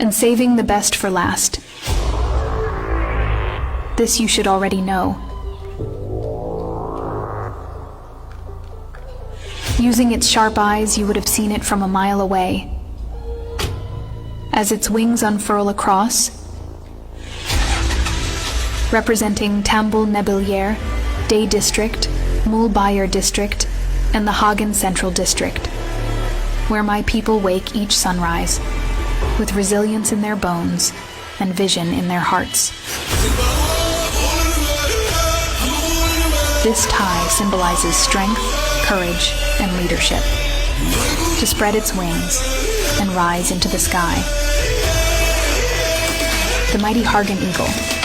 and saving the best for last. This you should already know. Using its sharp eyes, you would have seen it from a mile away. As its wings unfurl across, representing Tambul Nebilier, Day District, Mulbayar District, and the Hagen Central District, where my people wake each sunrise, with resilience in their bones and vision in their hearts. This tie symbolizes strength, courage, and leadership, to spread its wings and rise into the sky. The mighty Hagen Eagle,